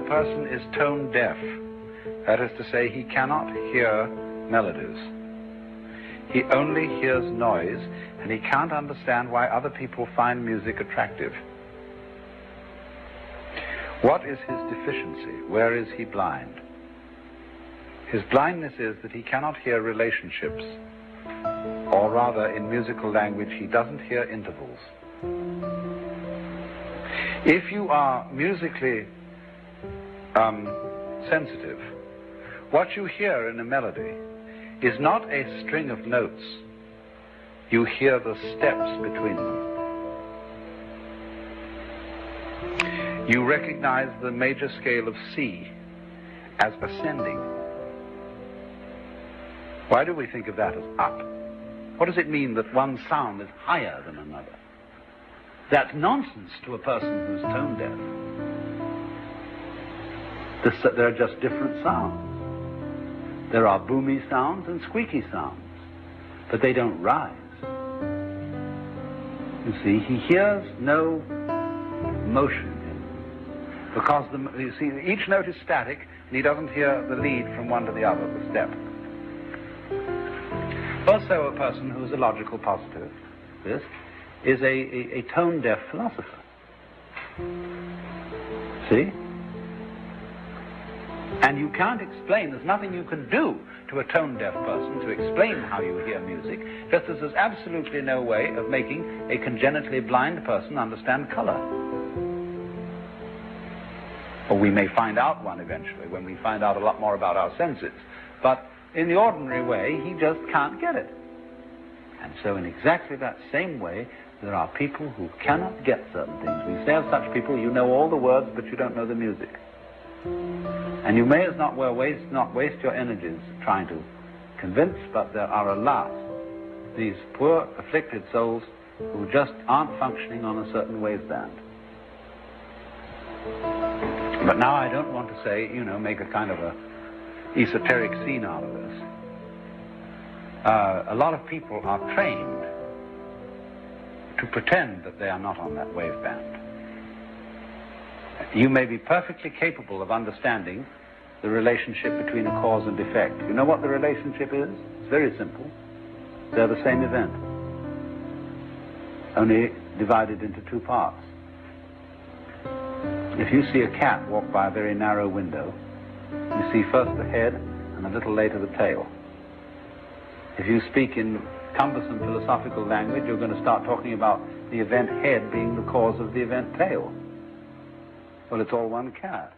a person is tone deaf, that is to say, he cannot hear melodies. He only hears noise, and he can't understand why other people find music attractive. What is his deficiency? Where is he blind? His blindness is that he cannot hear relationships, or rather, in musical language, he doesn't hear intervals. If you are musically sensitive, what you hear in a melody is not a string of notes. You hear the steps between them. You recognize the major scale of C as ascending. Why do we think of that as up? What does it mean that one sound is higher than another? That's nonsense to a person who's tone deaf. There are just different sounds. There are boomy sounds and squeaky sounds, but they don't rise. You see, he hears no motion because you see, each note is static, and he doesn't hear the lead from one to the other, the step. Also, a person who is a logical positive, this is a tone-deaf philosopher. See? And you can't explain, there's nothing you can do to a tone-deaf person to explain how you hear music, just as there's absolutely no way of making a congenitally blind person understand color. Or we may find out one eventually when we find out a lot more about our senses. But in the ordinary way, he just can't get it. And so in exactly that same way, there are people who cannot get certain things. We say of such people, you know all the words, but you don't know the music. And you may as not waste your energies trying to convince, but there are, alas, these poor, afflicted souls who just aren't functioning on a certain waveband. But now I don't want to say, make a kind of a esoteric scene out of this. A lot of people are trained to pretend that they are not on that waveband. You may be perfectly capable of understanding the relationship between a cause and effect. You know what the relationship is? It's very simple. They're the same event, only divided into two parts. If you see a cat walk by a very narrow window, you see first the head and a little later the tail. If you speak in cumbersome philosophical language, you're going to start talking about the event head being the cause of the event tail. Well, it's all one cat.